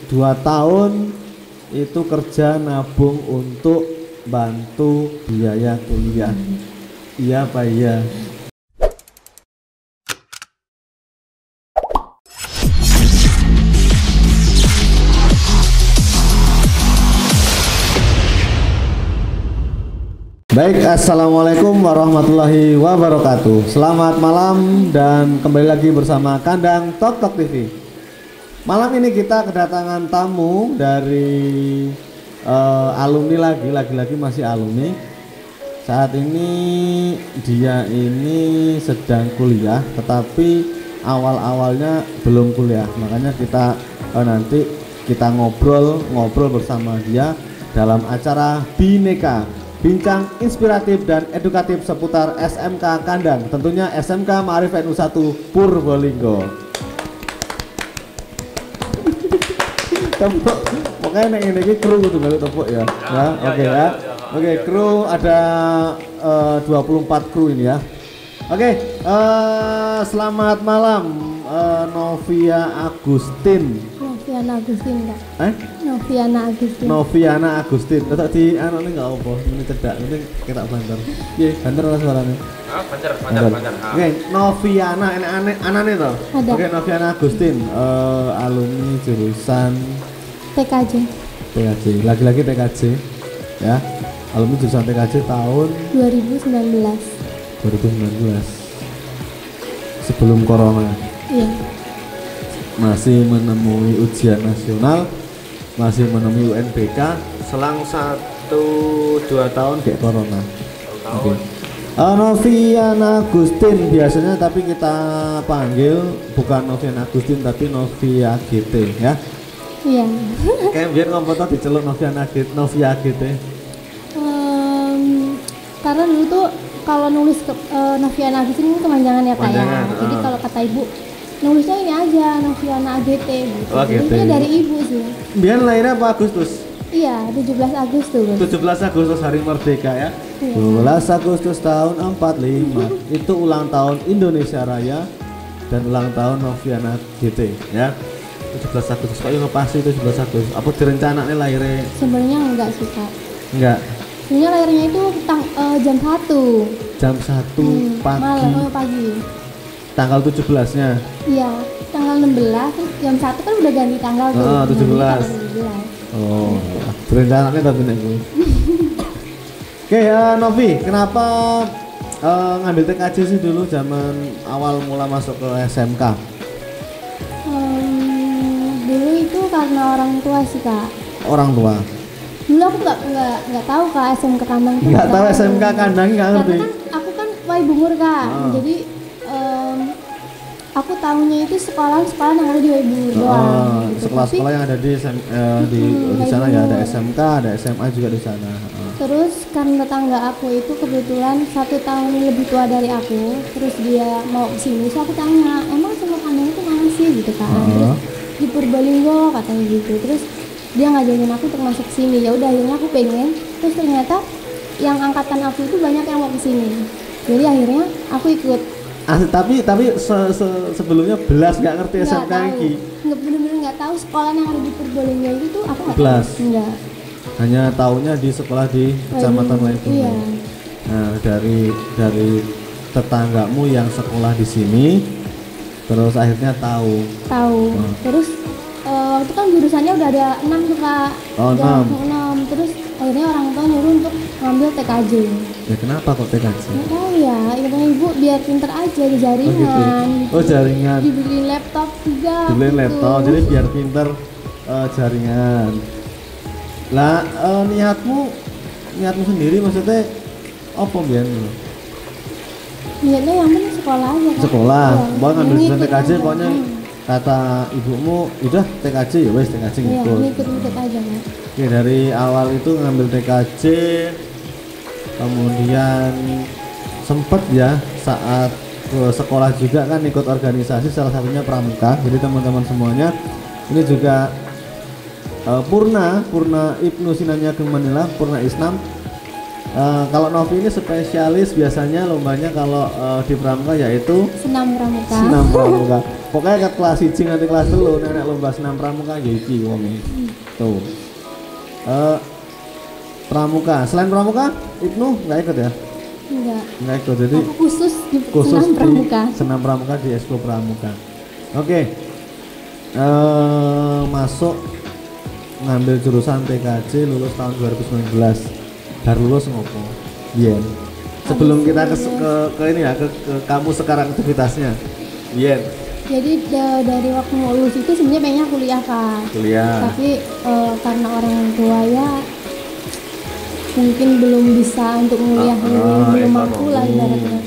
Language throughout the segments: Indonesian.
2 tahun itu kerja nabung untuk bantu biaya kuliah. Iya Pak, iya. Baik, assalamualaikum warahmatullahi wabarakatuh. Selamat malam dan kembali lagi bersama Kandang Tok Tok TV. Malam ini kita kedatangan tamu dari alumni lagi masih alumni. Saat ini dia ini sedang kuliah, tetapi awal-awalnya belum kuliah. Makanya kita nanti kita ngobrol bersama dia dalam acara Bineka. Bincang inspiratif dan edukatif seputar SMK Kandang, tentunya SMK Ma'arif NU 1 Purbolinggo. Pokoknya ini kru tuh balik tepuk ya. Oke ya. Oke, kru ada 24 kru ini ya. Oke, selamat malam Novia Agustin. Noviana Agustin enggak? Noviana Agustin. Noviana Agustin. Tetap di anu ini enggak apa, ini cedak, ini kita banter. Iya, banter lah suaranya. Banter. Oke, Noviana ini anane toh? Oke, Noviana Agustin, alumni jurusan TKJ. Lagi-lagi TKJ. Ya. Alumni jurusan TKJ tahun 2019. Sebelum corona. Iya. Masih menemui ujian nasional, masih menemui UNBK, selang 1-2 tahun kayak corona. Oke. Noviana Agustin biasanya, tapi kita panggil bukan Noviana Agustin tapi Novia GT ya. Iya. Kayak biar komputer diceluk Novia GT. Karena dulu tuh kalau nulis Noviana Agustin ini kepanjangan ya Pak ya. Jadi kalau kata ibu nulisnya ini aja Noviana AGT gitu. Jadi itu dari ibu sih. Biar lahirnya apa Agustus? Iya, 17 Agustus. 17 Agustus hari merdeka ya. 17 Agustus tahun 45 itu ulang tahun Indonesia Raya dan ulang tahun Noviana GT ya. 17 Agustus kok ngepasti 17 Agustus. Apa direncanain lahirnya? Sebenarnya enggak sih Kak. Enggak. Sebenarnya lahirnya itu jam 1. Jam 1 pagi. Malam pagi. Tanggal 17-nya. Iya, tanggal 16 terus jam 1 kan udah ganti tanggal tuh. 17. Oh, berencana tapi nek gue. Oke ya Novi, kenapa ngambil TKJ sih dulu zaman awal mula masuk ke SMK? Dulu itu karena orang tua sih Kak. Orang tua. Dulu aku nggak tahu Kak SMK Kandang. Nggak tahu SMK Kandang nggak ngerti. Karena kan aku kan Waibungur Kak, jadi aku tahunya itu sekolah yang ada di Waibungur doang. Gitu. Sekolah-sekolah yang ada di sana ya, ada SMK, ada SMA juga di sana. Terus karena tetangga aku itu kebetulan 1 tahun lebih tua dari aku, terus dia mau kesini, so aku tanya, emang SMK Kandang itu mana sih gitu kan? Terus di Purbolinggo katanya gitu. Terus dia ngajakin aku untuk masuk sini. Ya udah akhirnya aku pengen. Terus ternyata yang angkatan aku itu banyak yang mau kesini. Jadi akhirnya aku ikut. Tapi sebelumnya belas nggak ngerti SMK ini. Nggak bener-bener nggak tahu sekolah yang ada di Purbolinggo itu tuh aku nggak belas. tahu. Enggak. Hanya taunya di sekolah di kecamatan Waibungur. Iya. Nah dari tetanggamu yang sekolah di sini, terus akhirnya tahu. Terus waktu kan jurusannya udah ada 6 tuh Kak. 6. Terus akhirnya orang tua nyuruh untuk ngambil TKJ. Ya kenapa kok TKJ? Nggak tahu ya, katanya ibu biar pinter aja di jaringan. Oh jaringan. Dibeliin laptop juga. Dibeliin gitu. Laptop, jadi biar pinter jaringan. Lah niatmu sendiri maksudnya apa biar? Niatnya yang penting sekolah aja Kak. Sekolah, mau ngambil jurusan TKJ aja. pokoknya kata ibumu, udah TKJ ya wes TKJ ngikut. Iya, ngikut aja Kak. Oke, dari awal itu ngambil TKJ, kemudian sempet ya saat ke sekolah juga kan ikut organisasi, salah satunya pramuka. Jadi teman-teman semuanya ini juga Purna Ibnu Sinanya Ageng Manila, Purna Islam Kalau Novi ini spesialis biasanya lombanya kalau di pramuka yaitu Senam pramuka. senam pramuka. Pokoknya ke kelas 1 nanti kelas 3 nenek lomba senam pramuka ya iki wonge. Tuh. Pramuka. Selain pramuka, Ibnu nggak ikut ya? Nggak ikut. Jadi Aku khusus di khusus senam pramuka. di senam pramuka di Expo Pramuka. Oke. Masuk ngambil jurusan TKJ lulus tahun 2019. Baru lulus ngopo? Iya. Sebelum kita ke ini ya ke kamu sekarang aktivitasnya. Iya. Jadi dari waktu mau lulus itu sebenarnya pengennya kuliah Kak. Kuliah. Tapi karena orang tua ya mungkin belum bisa untuk kuliah belum mampu lah ibaratnya.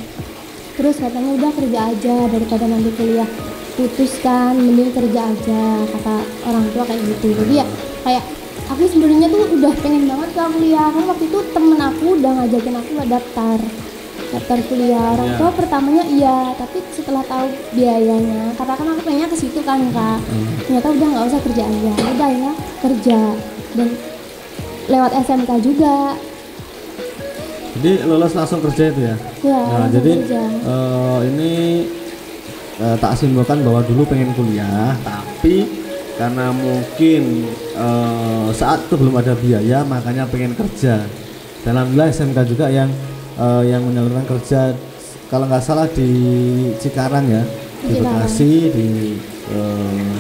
Terus katanya udah kerja aja daripada nanti kuliah putuskan, mending kerja aja kata orang tua kayak gitu. Jadi ya kayak aku sebenarnya tuh udah pengen banget ke kuliah. Kan waktu itu temen aku udah ngajakin aku daftar kuliah. Orang tua pertamanya iya, tapi setelah tahu biayanya, karena kan aku pengennya ke situ kan Kak. Ternyata udah nggak usah kerja aja. Udah ya kerja dan lewat SMK juga. Jadi lulus langsung kerja itu ya? Ya, Nah, jadi kerja. ini tak simpulkan bahwa dulu pengen kuliah, tapi karena mungkin saat itu belum ada biaya, makanya pengen kerja. Dan alhamdulillah SMK juga yang menyalurkan kerja, kalau nggak salah di Cikarang ya, di Bekasi, di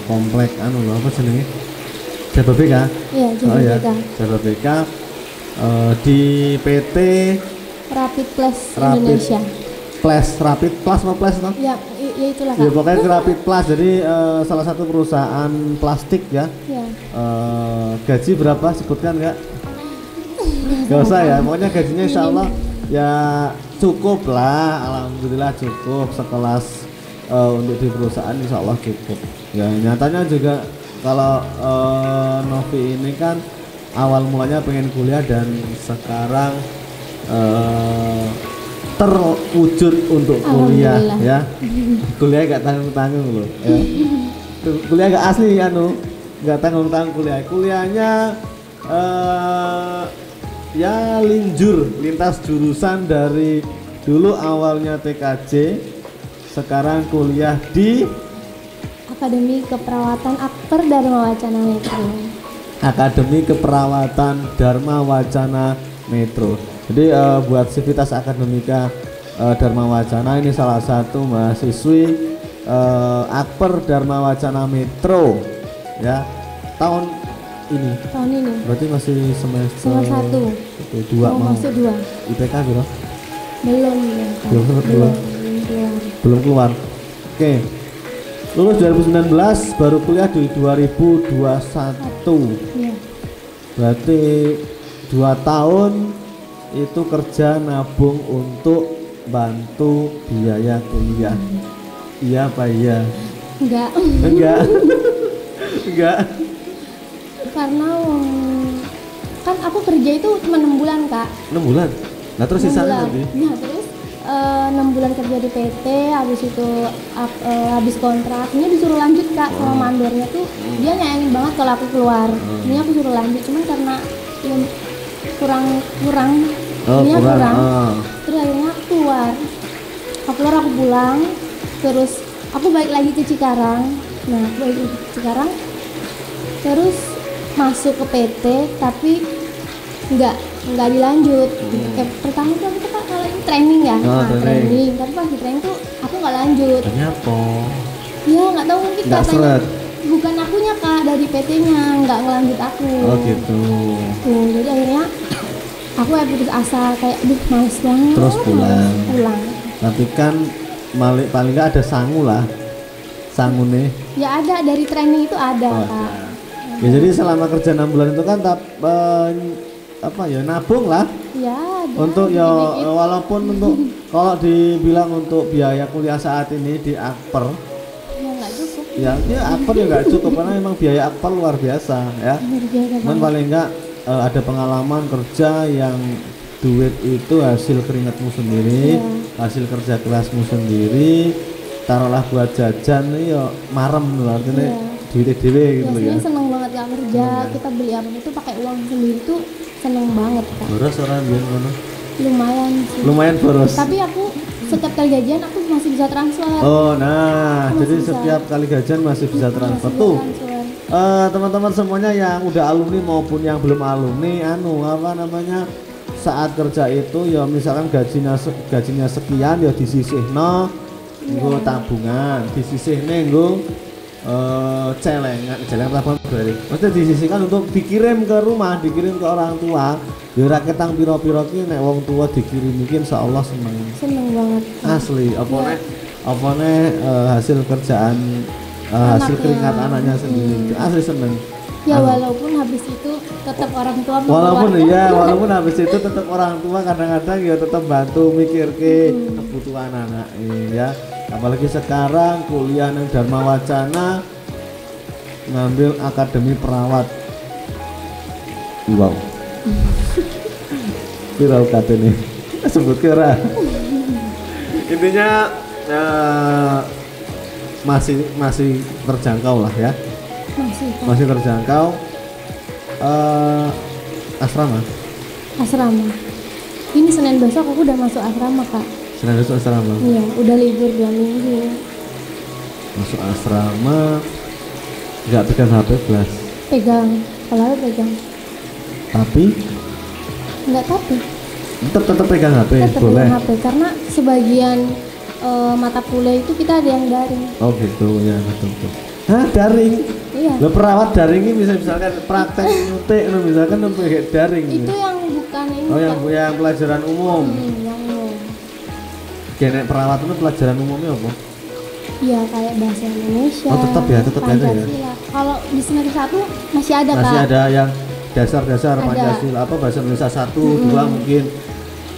komplek apa jenenge? Jababeka. Iya, Jababeka. Jababeka. Di PT Rapid Plus Indonesia. Rapid Plus mau Plus no? Ya itulah Kak. Ya pokoknya Rapid Plus, jadi salah satu perusahaan plastik ya. Ya. Gaji berapa sebutkan nggak? Gak usah ya, pokoknya gajinya insya Allah ya cukup lah, alhamdulillah cukup sekelas untuk di perusahaan insya Allah cukup. Ya nyatanya juga kalau Novi ini kan awal mulanya pengen kuliah dan sekarang terwujud untuk kuliah ya. Kuliah gak tanggung-tanggung loh ya. Kuliah gak asli gak tanggung-tanggung kuliahnya ya lintas jurusan dari dulu awalnya TKJ sekarang kuliah di Akademi Keperawatan Akper Dharma Wacana Metro. Akademi Keperawatan Dharma Wacana Metro. Jadi buat Sivitas Akademika Dharma Wacana ini salah satu mahasiswi Akper Dharma Wacana Metro ya tahun ini. Berarti masih semester 1. 2 mau masuk 2. IPK gitu? Belum keluar. Oke. Lulus 2019 baru kuliah di 2021. Ya. Berarti 2 tahun itu kerja nabung untuk bantu biaya kuliah. Iya apa iya? Enggak. Karena kan aku kerja itu cuma 6 bulan Kak. 6 bulan? Nah terus sisanya nanti? Nah terus 6 bulan kerja di PT, habis itu habis kontrak, ini disuruh lanjut Kak sama mandornya tuh dia nyayangin banget kalau aku keluar. Ini aku suruh lanjut, cuman karena ya, kurang. Terus akhirnya aku keluar. Aku pulang, terus aku balik lagi ke Cikarang. Nah aku balik ke Cikarang, terus masuk ke PT tapi nggak dilanjut. Kayak pertama tuh aku kan kalau ini training ya, training. Tapi pas di training tuh aku nggak lanjut. Kenapa? Ya nggak tahu mungkin katanya bukan akunya Kak, dari PT-nya nggak ngelanjut aku. Oh gitu. Tuh jadi akhirnya aku putus asa kayak males banget. Terus pulang. Tapi kan paling nggak ada sangu nih. Ya ada dari training itu ada Kak. Ya jadi selama kerja 6 bulan itu kan nabung lah. Ya. Untuk ya walaupun untuk kalau dibilang untuk biaya kuliah saat ini di Akper ya nggak cukup. Ya Akper ya nggak cukup karena memang biaya Akper luar biasa ya. Cuman paling nggak ada pengalaman kerja yang duit itu hasil keringatmu sendiri, hasil kerja kerasmu sendiri, taruhlah buat jajan ya marem loh artinya duit dewe gitu ya. Seneng banget kerja, kita beli apa itu pakai uang sendiri tuh seneng banget Kak. Boros orang biar mana? lumayan sih. Lumayan boros. Tapi aku setiap kali gajian aku masih bisa transfer. Oh, nah, Aku jadi masih bisa. setiap kali gajian masih bisa transfer Masih tuh. bisa transfer. Teman-teman semuanya yang udah alumni maupun yang belum alumni, apa namanya, saat kerja itu ya misalkan gajinya sekian ya disisihno nggo tabungan, disisihne nggo celengan apa bari. Maksudnya disisihkan untuk dikirim ke rumah, dikirim ke orang tua. Ya ora ketang piro-piro ki nek wong tua dikirim iki insyaallah seneng. Seneng banget. Asli, Ya. apa nih hasil kerjaan hasil Anaknya. keringat anaknya sendiri. Asli seneng. Ya walaupun habis itu tetap orang tua Walaupun mengeluarkan. ya, walaupun habis itu tetap orang tua kadang-kadang ya tetap bantu mikir ke kebutuhan anak ya. Apalagi sekarang kuliah nang Dharma Wacana ngambil akademi perawat. Wow. Viral katene. Sebut kira. Intinya masih terjangkau lah ya. Masih terjangkau. Asrama. Ini Senin besok aku udah masuk asrama, Kak. Senin besok asrama. Iya, udah libur 2 minggu. Masuk asrama nggak pegang HP belas. Pegang, kalau pegang. Tapi Enggak tapi tetap pegang HP tetap boleh. pegang HP karena sebagian mata kuliah itu kita ada yang daring. Oh gitu ya, betul. Hah, daring? Iya. Lo perawat daring ini misalkan praktek nutik misalkan pakai daring. Itu yang bukan ini. Oh yang Kak. pelajaran umum. Yang umum. Kayak perawat itu pelajaran umumnya apa? Iya, kayak bahasa Indonesia. Oh, tetap ya, tetap ada ya. Pancasila. Kalau di semester 1 masih ada, Masih Kak. ada yang dasar Ada. Pancasila apa bahasa Indonesia 1, 2 mungkin.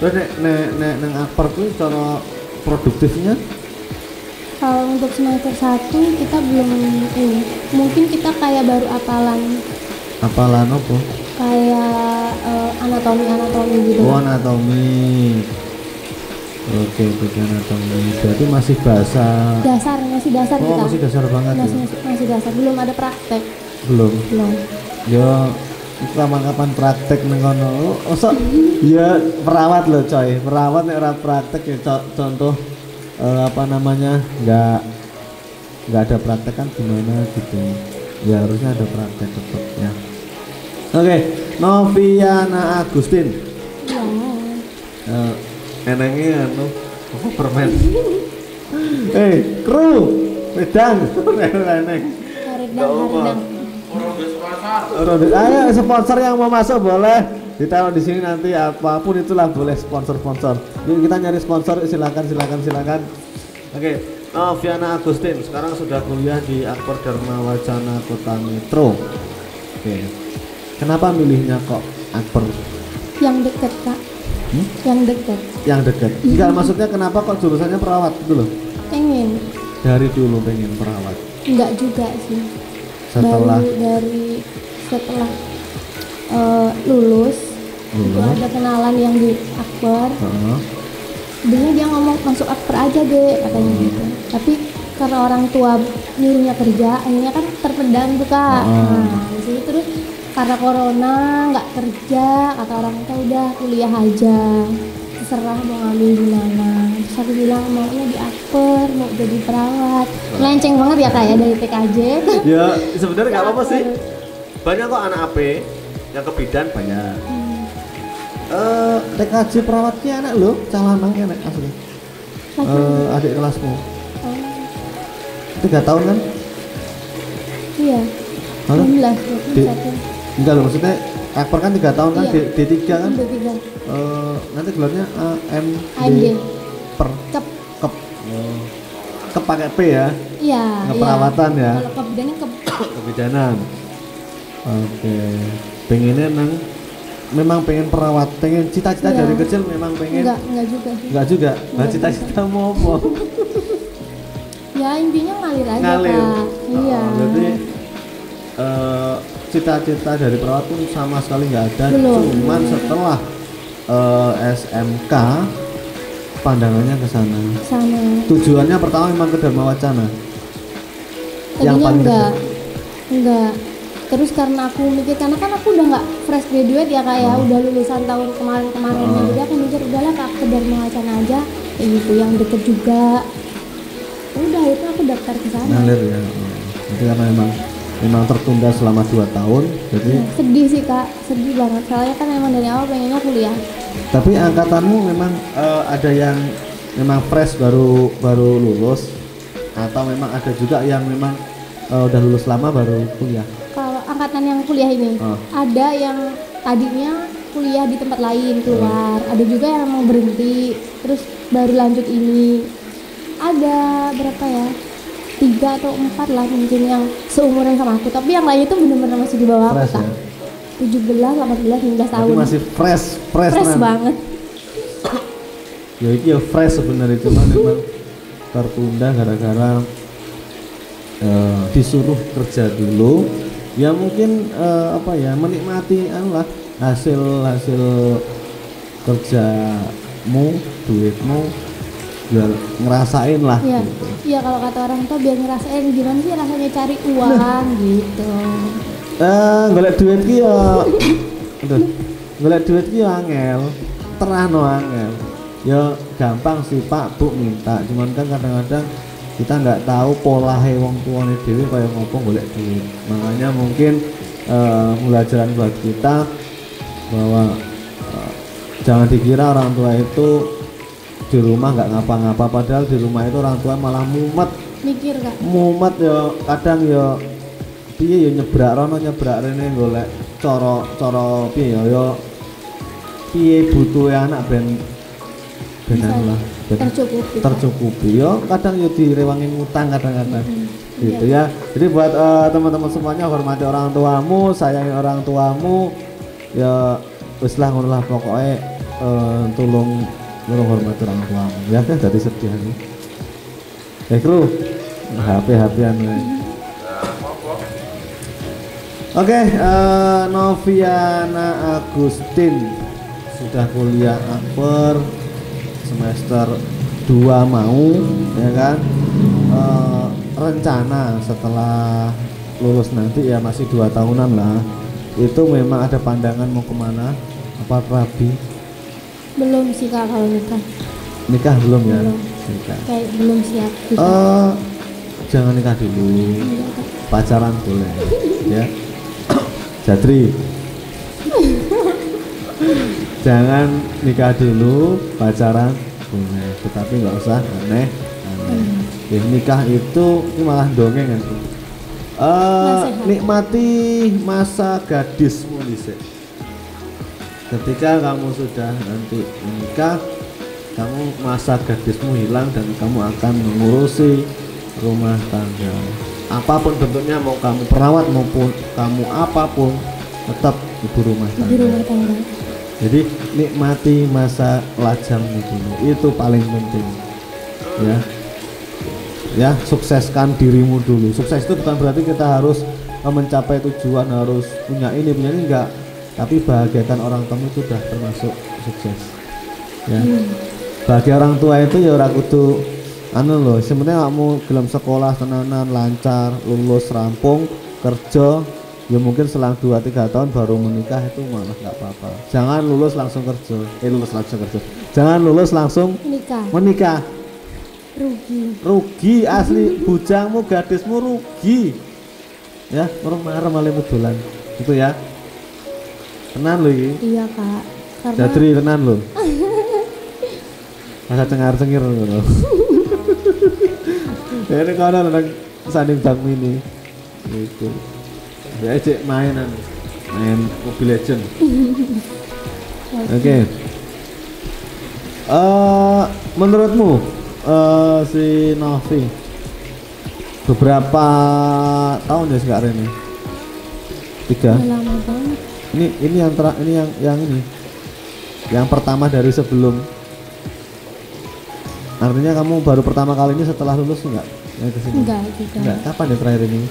Terus nek nang akper kuwi cara produktifnya Kalau untuk semester 1 kita belum ini. Mungkin kita kayak baru apalan apalan apa? kayak anatomi gitu. Oh, anatomi. Oke, anatomi. Berarti masih bahasa. Masih dasar Oh, kita. masih dasar banget ya. Masih dasar, belum ada praktek. Belum. Belum. Yo, kapan praktek nang kono. Ya perawat loh coy. Perawat nek ora praktek ya contoh apa namanya? Nggak ada praktek kan gimana gitu. Ya harusnya ada praktek tetap ya. Oke, Noviana Agustin. Iya. Enengnya anu apa permen. Kru wedang eneng. Haridang. Ayo sponsor yang mau masuk boleh ditaruh di sini nanti apapun itulah boleh sponsor. Yuk kita nyari sponsor silakan. Oke, Noviana Agustin sekarang sudah kuliah di Akper Dharma Wacana Kota Metro. Oke, kenapa milihnya kok Akper? Yang deket, Kak. Yang deket. Enggak, maksudnya kenapa kok jurusannya perawat gitu loh? Pengen. Dari dulu pengen perawat. Enggak juga sih. Setelah Setelah lulus itu ada kenalan yang di Akper. Sebenarnya dia ngomong masuk Akper aja deh katanya gitu. Tapi karena orang tua nyuruhnya kerja, akhirnya kan terpendam tuh, Kak. Nah, di situ terus karena corona nggak kerja, kata orang tua udah kuliah aja, terserah mau ngambil di mana. Terus aku bilang maunya di Akper, mau jadi perawat. Melenceng banget ya, Kak, ya dari TKJ. Ya sebenarnya nggak apa-apa sih. Banyak kok anak AP yang ke bidan banyak. TKJ perawatnya anak lo, calanang enak asli. Adik kelasmu 3 tahun kan? Iya. Halo? 16, 21. Enggak loh, maksudnya Akper kan 3 tahun kan, Iya. D3 kan? D3. Nanti gelarnya AMD. per Kep. kep. Kep pakai P ya? Iya. Keperawatan ya? Kalau kebidanan Kebidanan. Oke. Pengennya memang pengen perawat, pengen cita-cita Iya. dari kecil memang pengen. enggak juga sih. Enggak juga. Nah, Enggak cita-cita mau apa? Ya intinya ngalir aja, Ngalir. Kak. Iya. Jadi cita-cita dari perawat pun sama sekali nggak ada. Belum. Cuman setelah SMK pandangannya ke sana. Sama. Tujuannya pertama memang ke Dharma Wacana. Tadinya paling enggak. Terus karena aku mikir, karena kan aku udah nggak fresh graduate ya kak ya, udah lulusan tahun kemarin-kemarin, jadi aku mikir udahlah kak, sekedar Wacana aja kayak gitu, yang deket juga. Udah itu aku daftar ke sana. Ngalir ya. Jadi karena memang tertunda selama 2 tahun, jadi sedih sih kak, sedih banget. Soalnya kan emang dari awal pengennya kuliah. Tapi angkatanmu memang ada yang memang fresh baru lulus, atau memang ada juga yang memang udah lulus lama baru kuliah? Kalau angkatan yang kuliah ini, ada yang tadinya kuliah di tempat lain keluar, ada juga yang mau berhenti terus baru lanjut ini. Ada berapa ya? 3 atau 4 lah mungkin yang seumuran sama aku, tapi yang lain itu benar-benar masih di bawah aku kak. 17, 18, 19 tahun. Masih fresh banget. Ya ini ya fresh sebenarnya, cuma memang tertunda gara-gara disuruh kerja dulu. Ya mungkin menikmati hasil kerjamu, duitmu, biar ngerasain lah. Iya, gitu. Iya kalau kata orang tua biar ngerasain gimana sih rasanya cari uang gitu. Golek duit ki yo. Aduh. Golek duit ki yo angel. Terano angel. Ya gampang sih Pak Bu minta, cuman kan kadang-kadang kita nggak tahu polahe wong tuane dhewe kaya ngopo golek duit. Makanya mungkin pelajaran buat kita bahwa jangan dikira orang tua itu di rumah nggak ngapa-ngapa, padahal di rumah itu orang tua malah mumet. Mikir kak. Mumet ya kadang ya piye ya nyebrak rono nyebrak rene golek cara piye ya piye butuhe anak ben lah tercukupi ya kadang ya direwangin ngutang kadang-kadang gitu ya. Jadi buat teman-teman semuanya, hormati orang tuamu, sayangi orang tuamu ya, wis lah ngono lah pokoknya, tolong hormati orang tuamu ya kan. Dari sedih nih kru HP-HPan Oke, Noviana Agustin sudah kuliah akper semester 2 mau ya kan. Rencana setelah lulus nanti ya masih 2 tahunan lah, itu memang ada pandangan mau kemana, apa rabi? Belum sih kak kalau nikah belum ya? Belum. Nikah. Kayak belum siap juga. Jangan nikah dulu, pacaran boleh ya. Jatri jangan nikah dulu, pacaran boleh, tetapi nggak usah aneh. Nikah itu malah dongeng kan. Nikmati masa gadismu dhisik. Ketika kamu sudah nanti menikah, kamu masa gadismu hilang dan kamu akan mengurusi rumah tangga. Apapun bentuknya, mau kamu perawat maupun kamu apapun, tetap ibu rumah tangga. Jadi nikmati masa lajangmu dulu, itu paling penting ya. Sukseskan dirimu dulu. Sukses itu bukan berarti kita harus mencapai tujuan, harus punya ini enggak, tapi bahagiakan orang tua itu sudah termasuk sukses ya. Bagi orang tua itu ya ora kudu sebenarnya kamu gelem sekolah tenanan lancar, lulus rampung, kerja ya mungkin selang 2-3 tahun baru menikah, itu malah nggak apa-apa. Jangan lulus langsung kerja, jangan lulus langsung menikah. Rugi asli, bujangmu gadismu rugi ya, merem-merem malah betulan gitu ya. Tenan lo ini. Iya kak. Jatri tenan lo. Masa cengar-cengir lo. Ini kalau ada sanding bang mini itu ya cek main Mobile Legend. Oke. Menurutmu si Novi beberapa tahun ya sekarang ini? 3. Lama banget. Ini yang pertama dari sebelum. Artinya kamu baru pertama kali ini setelah lulus enggak? Enggak juga. Enggak. Kapan ya terakhir ini?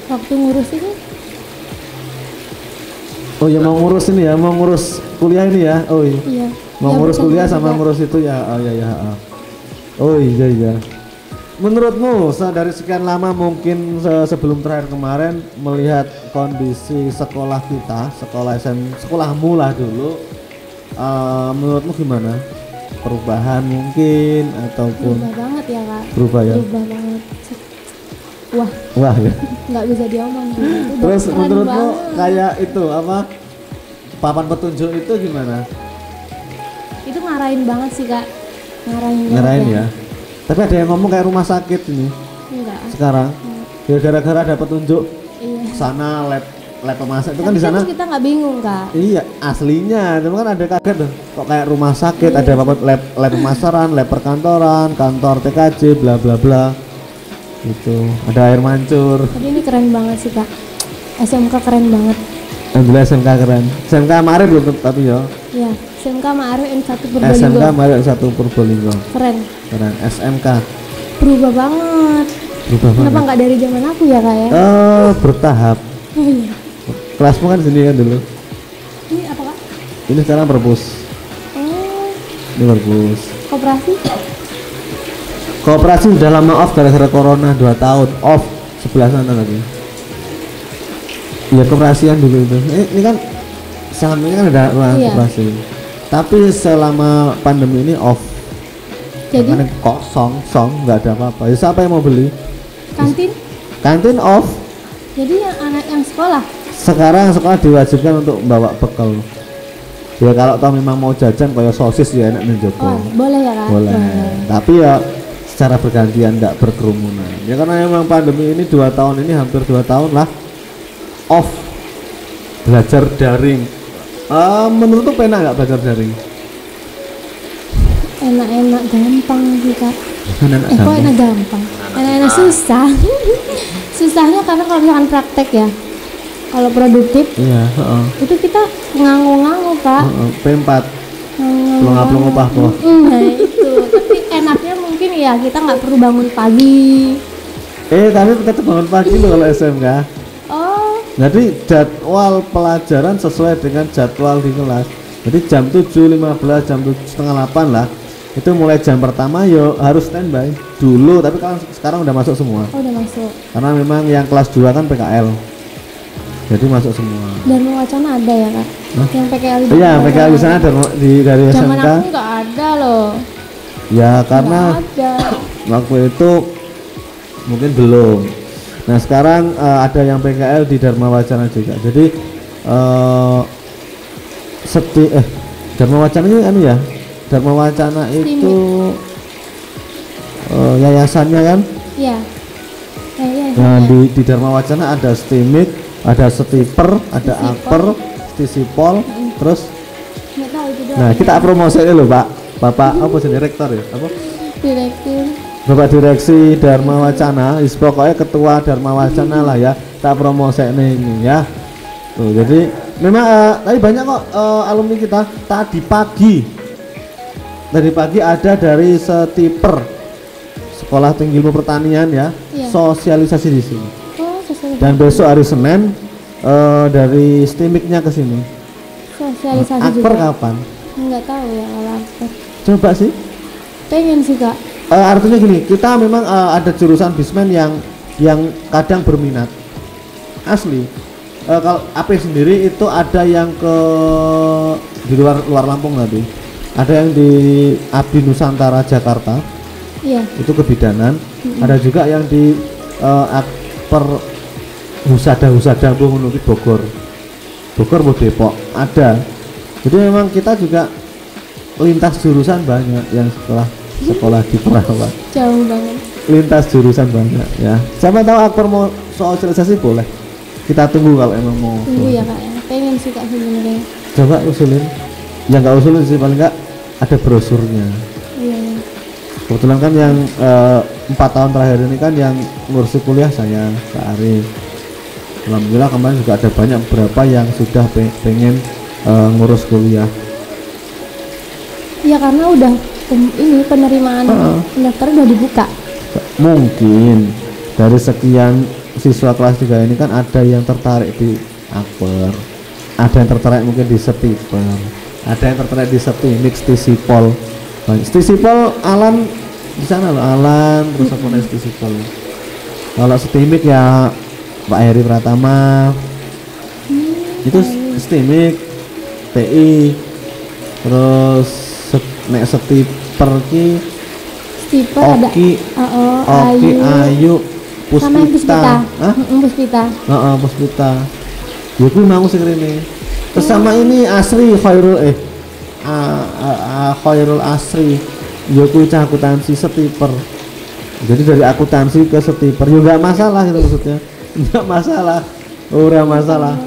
Waktu ngurus ini. Oh ya, mau ngurus ini ya, mau ngurus kuliah ini ya. Oh iya. Iya. Mau ngurus kuliah sama ngurus itu ya. Oh iya ya. Oh iya. menurutmu dari sekian lama mungkin sebelum terakhir kemarin melihat kondisi sekolah kita, sekolahmu lah dulu, menurutmu gimana? Perubahan mungkin ataupun Berubah banget ya kak. berubah ya? Berubah banget. Wah, Wah ya. nggak bisa diomong. Itu udah Terus keren menurutmu banget. kayak itu apa? Papan petunjuk itu gimana? Itu ngarahin banget sih kak. Ngarahin banget Ngerain ya. Tapi ada yang ngomong kayak rumah sakit ini Enggak. sekarang. Ya gara-gara ada petunjuk Iya. sana lab pemasak itu kan Tapi di sana. kita nggak bingung kak. Iya, aslinya. Cuma kan ada kaget tuh. Kok kayak rumah sakit, Iya. ada apa lab pemasaran, lab perkantoran, kantor TKJ, bla bla bla. Itu ada air mancur. Tapi ini keren banget sih kak. SMK keren banget. Alhamdulillah SMK keren. SMK kemarin belum tapi ya. Ya, SMK Ma'arif M1 SMK Purbalinggo. kemarin satu Purbalinggo. Keren. Keren. SMK Berubah banget. berubah Kenapa banget. nggak dari zaman aku ya kak ya? Bertahap. Oh iya. Kelasmu kan sini kan dulu. Ini apa kak? Ini sekarang perpus. Oh, Ini perpus. koperasi? Koperasi sudah lama off gara-gara corona 2 tahun off, sebelah sana lagi. Iya koperasian dulu itu. Ini kan sahamnya kan ada ruang Iya. koperasi. Tapi selama pandemi ini off. Jadi Makanya kosong, nggak ada apa-apa. Ya, siapa yang mau beli? kantin? Kantin off. Jadi yang anak yang sekolah? Sekarang sekolah diwajibkan untuk membawa bekal. Ya kalau toh memang mau jajan kayak sosis ya enak nih Joko. Oh, boleh ya kak? Boleh. Tapi ya secara bergantian, nggak berkerumunan. Ya karena memang pandemi ini 2 tahun ini hampir 2 tahun lah off, belajar daring. Menurutku pernah nggak belajar daring? Enak-enak gampang sih kak. Enak Kok gampang. enak gampang? Enak-enak susah. Susahnya karena kalau misalkan praktek ya, kalau produktif Iya, heeh. itu kita ngangu-ngangu kak. P4 pelongo-pelongo pahpoh. Nah itu, tapi enaknya mungkin ya kita nggak perlu bangun pagi. Tapi tetap bangun pagi loh kalau SMK. Oh, Jadi jadwal pelajaran sesuai dengan jadwal di kelas. Jadi jam 7.15, jam 7:30 lah. Itu mulai jam pertama yo harus standby dulu, tapi kan sekarang udah masuk semua. oh udah masuk. Karena memang yang kelas 2 kan PKL. Jadi masuk semua. Dan wacana ada ya kak? Yang PKL di Iya, Bogor. PKL di sana dari Zaman SMK. aku nggak ada loh. Ya karena Nggak ada. waktu itu mungkin belum. Nah sekarang ada yang PKL di Dharma Wacana juga. Jadi Dharma Wacana ini anu ya. Dharma Wacana itu yayasannya kan. Iya. Iya. Nah di Dharma Wacana ada STIMIK, ada Stiper, ada Stisipol. Akper, Stisipol, terus. Nggak tahu itu doang. Nah kita promosi ini loh Pak, Bapak apa sih direktur ya? Apa? Direktur. Bapak Direksi Dharma Wacana, pokoknya ketua Dharma Wacana lah ya, tak promosi ini ya. Tuh, jadi memang tapi banyak kok alumni kita tadi pagi ada dari Stiper Sekolah Tinggi Ilmu Pertanian ya, Iya. sosialisasi di sini. Oh, sosialisasi. Dan besok hari Senin dari STIMIK-nya ke sini. Sosialisasi Akper juga. kapan? Nggak tahu ya kalau akper. Coba sih. Pengen sih kak. Artinya gini, kita memang ada jurusan bismen yang kadang berminat asli. Kalau AP sendiri itu ada yang di luar Lampung nanti, ada yang di Abdi Nusantara Jakarta, Iya. itu kebidanan. Ada juga yang di Akper Husada Bogor, mau Depok ada. Jadi memang kita juga lintas jurusan banyak yang sekolah di perawat, Jauh banget. lintas jurusan banyak ya. Siapa tahu Akbar mau sosialisasi boleh, kita tunggu kalau emang mau. Tunggu ya kak ya. Pengen sih kak sebenarnya. Coba usulin, ya nggak usulin sih, paling nggak ada brosurnya. Iya. Kebetulan kan yang 4 tahun terakhir ini kan yang ngurusi kuliah saya, Kak Arif. Alhamdulillah kemarin juga ada banyak beberapa yang sudah pengen ngurus kuliah. Iya karena udah ini penerimaan pendaftaran udah dibuka. Mungkin dari sekian siswa kelas 3 ini kan ada yang tertarik di Akper, ada yang tertarik mungkin di Stiper, ada yang tertarik di STIMIK, Stisipol. Stisipol Alan di sana loh Alan, terus aku SD Sipol. Kalau Stimik ya Pak Heri Pratama. Itu Stimik TI. Terus nek Setiper ki Stiper ada. Oki, Oki Ayu, sama yang Puspita. Hah? Puspita. Puspita. Ya kuwi mau sing rene. Terus sama ini Asri Khairul Khairul Asri. Ya kuwi cah akuntansi Setiper. Jadi dari akuntansi ke Setiper ya enggak masalah gitu maksudnya. Enggak masalah. Ora masalah.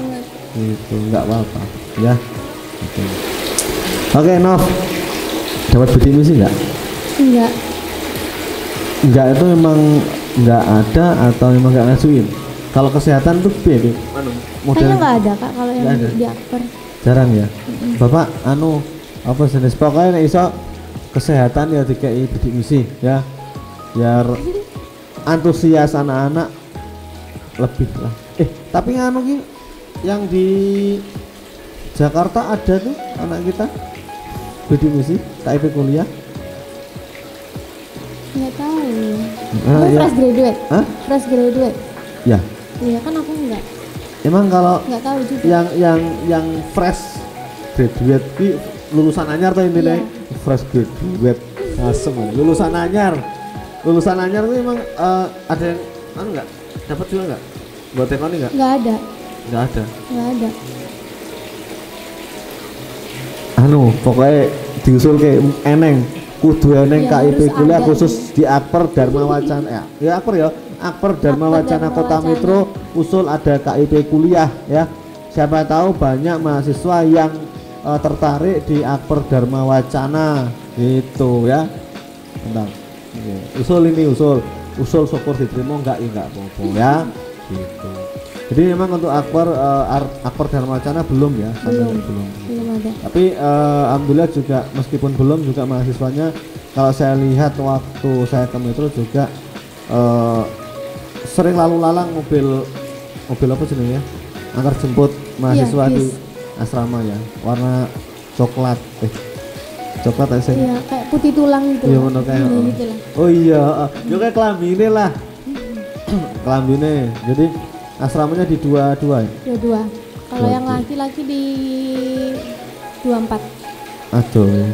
Itu enggak apa-apa ya. Oke. Oke, Nov. Dapat bidik misi enggak? Enggak, itu memang enggak ada atau memang enggak ngajuin. Kalau kesehatan tuh piye, model kayaknya enggak ada Kak kalau yang di akper. Jarang ya. Bapak apa jenis pokoknya nek iso kesehatan ya dikai bidik misi ya. Biar antusias anak-anak lebih lah. Tapi ki yang di Jakarta ada tuh anak kita bidik misi KIP kuliah. Nggak tahu. Ya. Fresh graduate. Hah? Fresh graduate. Ya. Iya kan aku enggak. Emang kalau Nggak tahu juga. yang fresh graduate ki lulusan anyar tuh intinya. Iya. Fresh graduate. Asem. Lulusan anyar. Lulusan anyar tuh emang ada yang enggak? Dapat juga enggak? Buat tekoni enggak? Nggak ada. Enggak ada. Nggak ada. Pokoknya diusul ke eneng kudu eneng Ya, KIP harus kuliah ada khusus di Akper Dharma Wacana ya Akper Dharma Wacana Dharma Kota Wacana. Metro usul ada KIP kuliah ya. Siapa tahu banyak mahasiswa yang tertarik di Akper Dharma Wacana gitu ya. Bentar. Usul syukur diterima enggak ya enggak apa-apa ya gitu. Jadi memang untuk Akper Dharma Wacana belum ya, belum ada. Tapi alhamdulillah juga meskipun belum juga mahasiswanya kalau saya lihat waktu saya ke Metro juga sering lalu lalang mobil apa jenisnya antar jemput mahasiswa di asrama ya, warna coklat aja. Iya, kayak putih tulang gitu. Iya bener kayak. Gitu lah. Oh iya, yo kayak kelambine lah. Kelambine. Jadi asramanya di dua ya? Dua. Kalau yang laki-laki di 24. Aduh.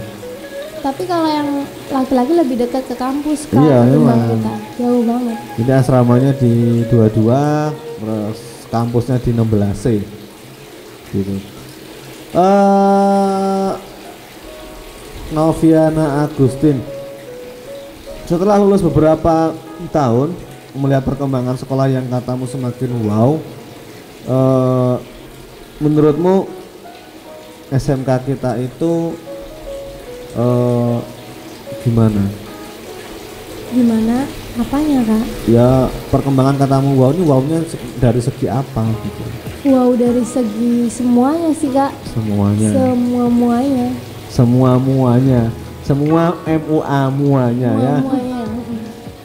Tapi kalau yang laki-laki lebih dekat ke kampus Kak. Iya, ketimbang memang. kita. Jauh banget. Jadi asramanya di 22, terus kampusnya di 16C. Gitu. Noviana Agustin. Setelah lulus beberapa tahun, melihat perkembangan sekolah yang katamu semakin wow, menurutmu SMK kita itu gimana? Gimana? Apanya Kak? Ya perkembangan katamu wow ini wownya dari segi apa gitu? Wow dari segi semuanya sih Kak. Semuanya. Semua MUA muanya ya. Semuanya.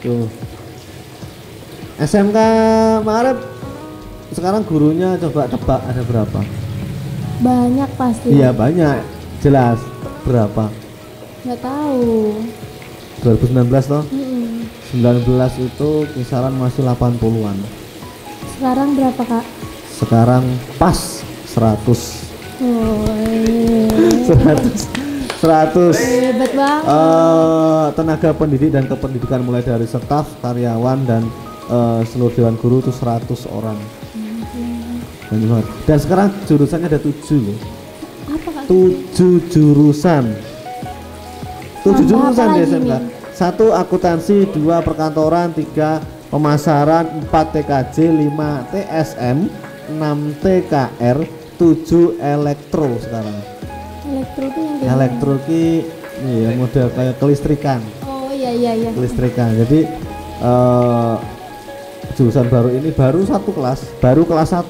Tuh. SMK Maret sekarang gurunya coba tebak ada berapa? Banyak pasti. Iya banyak, jelas. Berapa? Nggak tahu. 2019 toh? 19 itu kisaran masih 80-an. Sekarang berapa Kak? Sekarang pas 100. Oh, iya. 100 Hebat banget. tenaga pendidik dan kependidikan mulai dari staf, karyawan dan seluruh dewan guru itu 100 orang. Dan sekarang jurusannya ada 7 loh. Apa Kak? 7 jurusan. 7 jurusan di SMK. 1 akuntansi, 2 perkantoran, 3 pemasaran, 4 TKJ, 5 TSM, 6 TKR, 7 elektro sekarang. Elektro itu yang kayak Elektro ki ya model kayak kelistrikan. Oh iya. Kelistrikan. Jadi jurusan baru ini baru satu kelas, baru kelas 1.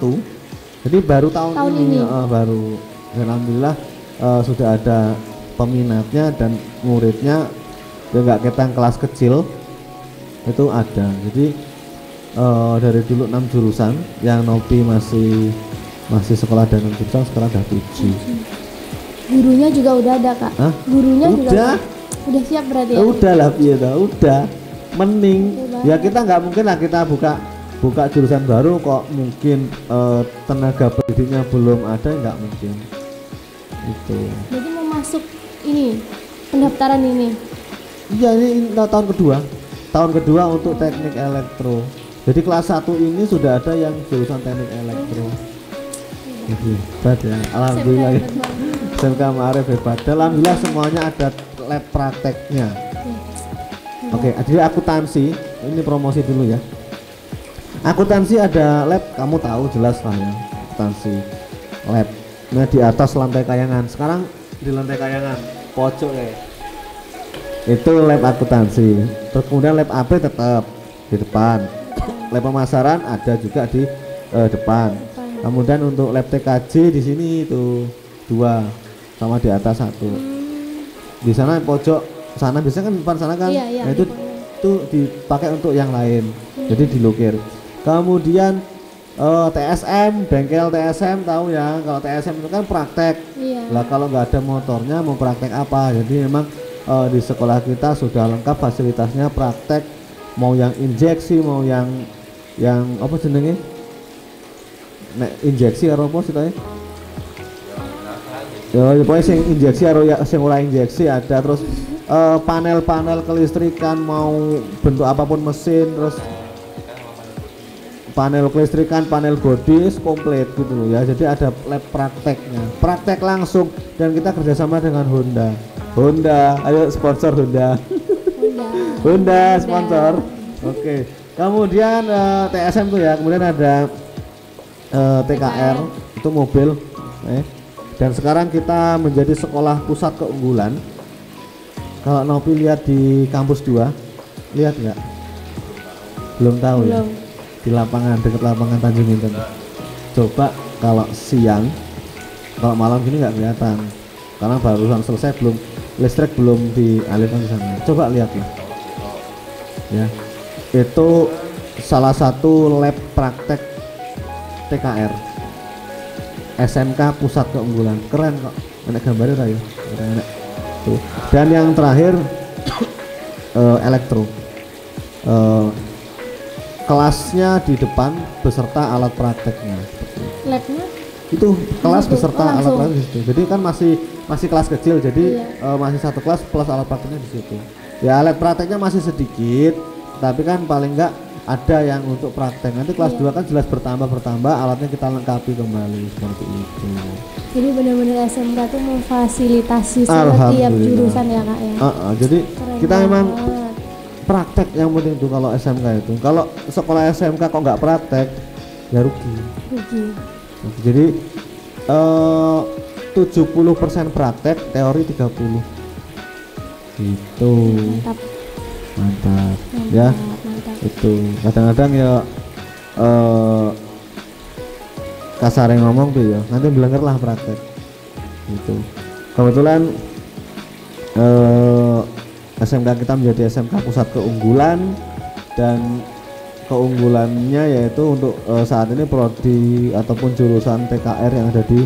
Jadi baru tahun ini. Baru. Dan alhamdulillah sudah ada peminatnya dan muridnya ya nggak ketang kelas kecil itu ada. Jadi dari dulu 6 jurusan yang Nopi masih sekolah dan 6 jurusan sekarang ada 7. Gurunya juga udah ada Kak. Hah? Gurunya juga Udah. Udah siap berarti ya? Udah lah, iya dah, udah. Mending Betul ya banget. kita nggak mungkin lah kita buka jurusan baru kok mungkin tenaga pendidiknya belum ada, nggak mungkin. Itu. Jadi mau masuk ini pendaftaran ini. Iya, ini tahun kedua. Tahun kedua untuk teknik elektro. Jadi kelas 1 ini sudah ada yang jurusan teknik elektro. Hebat ya. Alhamdulillah ya. Hebat banget. SMK Ma'arif hebat. Alhamdulillah semuanya ada lab prakteknya. Oke, jadi akuntansi, ini promosi dulu ya. Akuntansi ada lab, kamu tahu jelas lah ya. Akuntansi lab. Nah di atas lantai kayangan. Sekarang di lantai kayangan pojok ya. Itu lab akuntansi. Terus kemudian lab AP tetap di depan. Lab pemasaran ada juga di depan. Kemudian untuk lab TKJ di sini itu 2 sama di atas 1. Di sana pojok sana biasanya kan depan sana kan. Iya, Nah itu dipakai untuk yang lain. Jadi dilukir. Kemudian TSM, bengkel TSM tahu ya. Kalau TSM itu kan praktek. Iya. Lah kalau nggak ada motornya mau praktek apa? Jadi memang di sekolah kita sudah lengkap fasilitasnya praktek, mau yang injeksi mau yang apa jenenge? Nek injeksi karo apa sih tadi? Ya pokoknya sing injeksi karo ya sing ora injeksi ada, terus panel-panel kelistrikan mau bentuk apapun mesin, terus panel kelistrikan, panel body komplit gitu loh ya. Jadi ada lab prakteknya, praktek langsung, dan kita kerjasama dengan Honda, ayo sponsor Honda. Honda sponsor. Oke. Kemudian TSM tuh ya, kemudian ada TKR itu mobil. Dan sekarang kita menjadi sekolah pusat keunggulan. Kalau Nopi lihat di kampus 2, lihat nggak? Belum tahu ya. Di lapangan, dekat lapangan Tanjung Inten. Coba kalau siang, kalau malam gini nggak kelihatan karena barusan selesai, belum listrik belum dialirkan ke sana. Coba lihat lah ya, itu salah satu lab praktek TKR SMK Pusat Keunggulan. Keren kok, enak gambarnya tadi enak tuh. Dan yang terakhir elektro, kelasnya di depan beserta alat prakteknya. Labnya Itu kelas beserta alat langsung. praktek di situ. Jadi kan masih kelas kecil, jadi Iya. masih satu kelas plus alat prakteknya di situ. Ya alat prakteknya masih sedikit, tapi kan paling enggak ada yang untuk praktek. Nanti kelas 2 kan jelas bertambah, alatnya kita lengkapi kembali seperti itu. Jadi benar-benar SMK tuh memfasilitasi setiap Alhamdulillah. jurusan ya kak ya. Jadi Keren kita memang banget. praktek yang penting itu kalau SMK itu. Kalau sekolah SMK kok nggak praktek, ya rugi. Jadi 70% praktek, teori 30. Gitu. Mantap. Ya. Mantap. Itu kadang-kadang ya kasar yang ngomong tuh ya, nanti belenger lah praktek. Gitu. Kebetulan SMK kita menjadi SMK Pusat Keunggulan, dan keunggulannya yaitu untuk saat ini prodi ataupun jurusan TKR yang ada di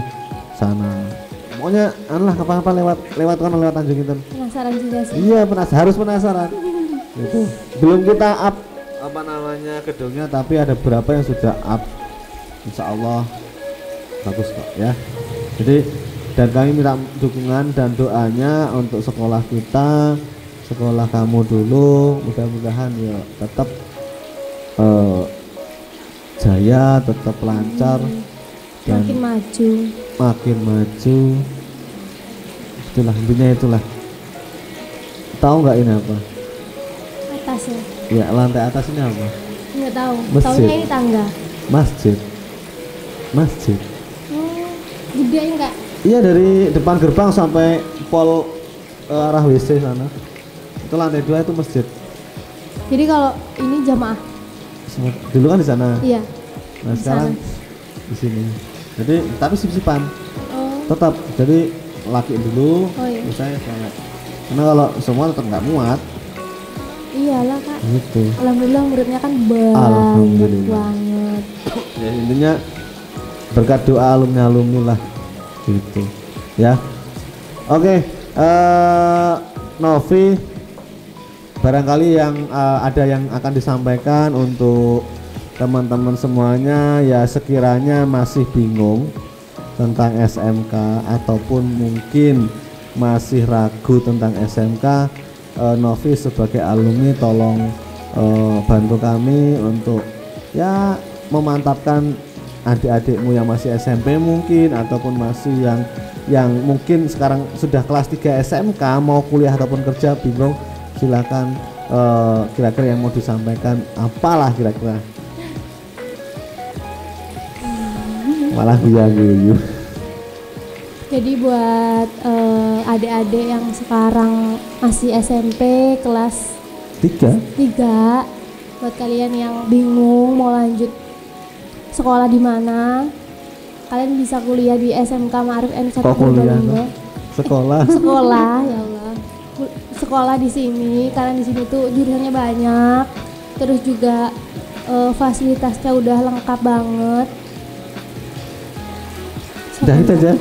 sana. Pokoknya lah kapan-kapan lewat Tanjung Inten. Penasaran juga sih. Iya, harus penasaran. Itu belum kita up apa namanya gedungnya, tapi ada beberapa yang sudah up. Insya Allah bagus kok ya. Jadi dan kami minta dukungan dan doanya untuk sekolah kita, sekolah kamu dulu, mudah-mudahan ya tetap jaya, tetap lancar, dan makin maju. Itulah intinya, itulah. Tahu nggak ini apa? Atas ya? Ya, lantai atas ini apa? Nggak tahu. Masjid. Taunya ini tangga. Masjid. Gede enggak? Iya, dari depan gerbang sampai pol arah WC sana. Itu lantai 2 itu masjid. Jadi kalau ini jamaah? Dulu kan di sana. Iya. Nah di sekarang sana. di sini. Jadi tapi sip-sipan. Oh. Tetap. Jadi laki dulu. Oh, iya. Saya cewek. Karena kalau semua tetap nggak muat. Iyalah kak. Gitu. Alhamdulillah muridnya kan banyak Alhamdulillah. banget. Ya intinya berkat doa alumni lah. Gitu. Ya. Oke. Novi, barangkali yang ada yang akan disampaikan untuk teman-teman semuanya ya, sekiranya masih bingung tentang SMK ataupun mungkin masih ragu tentang SMK, Novi sebagai alumni tolong bantu kami untuk ya memantapkan adik-adikmu yang masih SMP mungkin, ataupun masih yang mungkin sekarang sudah kelas 3 SMK mau kuliah ataupun kerja bingung, silakan kira-kira yang mau disampaikan apalah kira-kira. Malah guyu. Jadi buat adik-adik yang sekarang masih SMP kelas 3, buat kalian yang bingung mau lanjut sekolah di mana, kalian bisa kuliah di SMK Ma'arif N1 Purbalingga. Sekolah ya Allah. Sekolah di sini, karena di sini tuh jurusannya banyak. Terus juga fasilitasnya udah lengkap banget. Udah itu aja.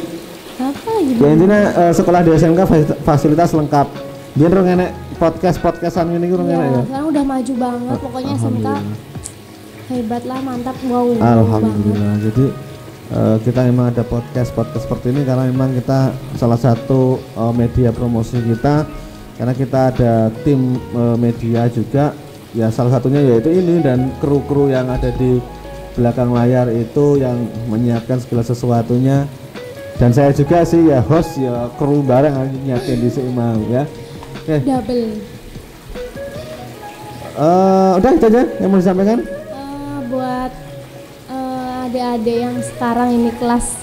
Apa lagi? Ya intinya sekolah di SMK fasilitas lengkap. Biar rong enek podcastan ini rong enek ya. Sekarang udah maju banget, pokoknya SMK hebat lah, mantap, wow. Alhamdulillah. Jadi kita memang ada podcast seperti ini karena memang kita salah satu media promosi kita, karena kita ada tim media juga. Ya salah satunya yaitu ini, dan kru-kru yang ada di belakang layar itu yang menyiapkan segala sesuatunya, dan saya juga sih ya host ya kru bareng nyiapin di sini mau ya. Oke. Double. Udah itu aja yang mau disampaikan. Buat adik-adik yang sekarang ini kelas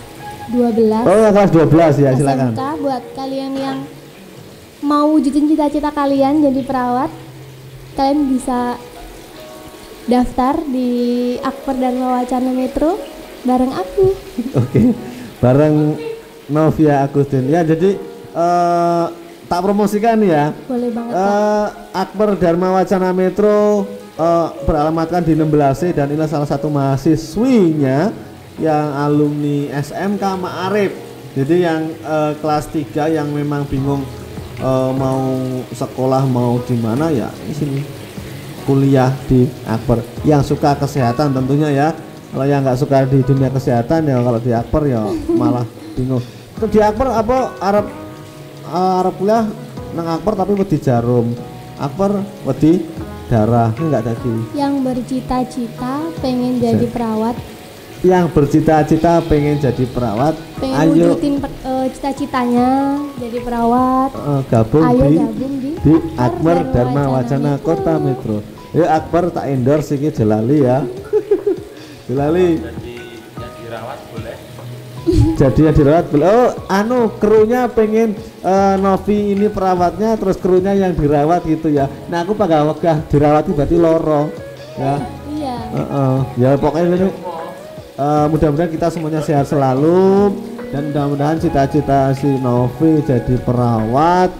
12. Oh ya, kelas 12 ya, silakan. SMK, buat kalian yang mau wujudin cita-cita kalian jadi perawat, kalian bisa daftar di Akper Dharma Wacana Metro bareng aku. Oke, bareng Novia Agustin. Ya, jadi tak promosikan ya. Boleh banget. Akper Dharma Wacana Metro beralamatkan di 16C, dan inilah salah satu mahasiswinya yang alumni SMK Ma'arif. Jadi yang kelas 3 yang memang bingung mau sekolah mau di mana, ya di sini kuliah di Akper. Yang suka kesehatan tentunya ya. Kalau yang nggak suka di dunia kesehatan ya kalau di Akper ya malah bingung. Di Akper apa Arab kuliah nang Akper tapi wedi jarum. Akper wedi darah, enggak tadi. Yang bercita-cita pengen jadi perawat. Yang bercita-cita pengen jadi perawat, pengen wujudin cita-citanya jadi perawat, gabung di Akper Dharma Wacana Kota Metro. Ya Akper tak endorse iki Jelali ya. Jelali. Jadi yang dirawat boleh. Oh, krunya pengen Novi ini perawatnya, terus krunya yang dirawat gitu ya. Nah aku wegah dirawat berarti loro ya. Iya. Ya pokoknya ini mudah-mudahan kita semuanya sehat selalu, dan mudah-mudahan cita-cita si Novi jadi perawat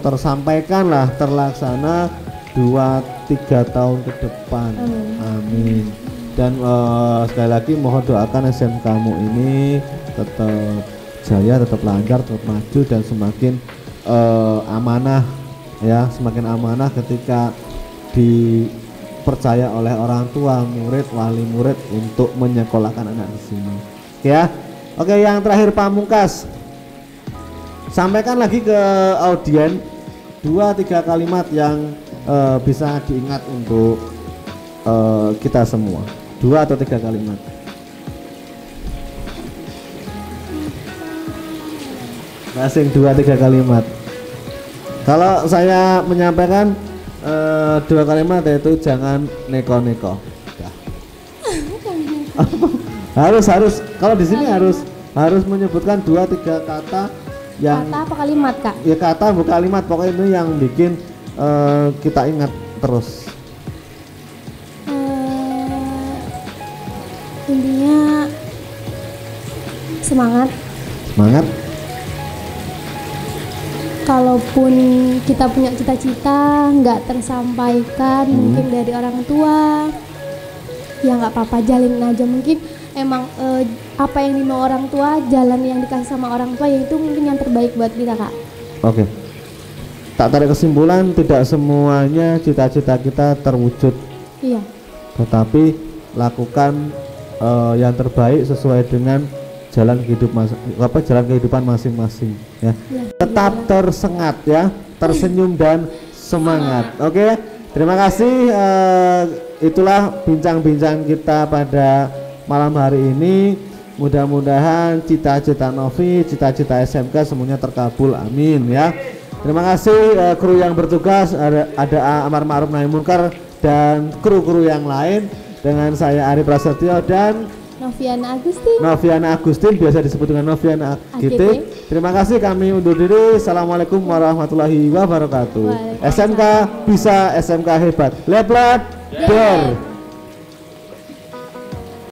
tersampaikan lah, terlaksana 2-3 tahun ke depan. Amin. Dan sekali lagi mohon doakan SMK-mu ini tetap jaya, tetap lancar, tetap maju, dan semakin amanah ya, semakin amanah ketika dipercaya oleh orang tua, murid, wali murid untuk menyekolahkan anak di sini. Ya. Oke, yang terakhir Pamungkas. Sampaikan lagi ke audien 2-3 kalimat yang bisa diingat untuk kita semua. 2 atau 3 kalimat. Masing 2-3 kalimat. Kalau saya menyampaikan 2 kalimat yaitu jangan neko-neko. harus kalau di sini harus menyebutkan 2-3 kata yang kata apa kalimat, Kak? Ya kata bukan kalimat, pokoknya itu yang bikin kita ingat terus. Intinya semangat. Kalaupun kita punya cita-cita nggak tersampaikan mungkin dari orang tua, ya nggak apa-apa, jalin aja. Mungkin emang apa yang dimau orang tua, jalan yang dikasih sama orang tua, yaitu mungkin yang terbaik buat kita, Kak. Oke. tak tarik kesimpulan tidak semuanya cita-cita kita terwujud. Iya. Tetapi lakukan yang terbaik sesuai dengan jalan kehidupan masing-masing ya. Tetap tersengat ya, tersenyum dan semangat. Oke, terima kasih. Itulah bincang-bincang kita pada malam hari ini. Mudah-mudahan cita-cita Novi, cita-cita SMK semuanya terkabul, amin ya. Terima kasih kru yang bertugas, ada Amar Ma'ruf Nahi Munkar dan kru-kru yang lain, dengan saya Ari Prasetyo dan Noviana Agustin, biasa disebut dengan Noviana AGT. Terima kasih, kami undur diri. Assalamualaikum warahmatullahi wabarakatuh. SMK bisa, SMK hebat. Lab, der.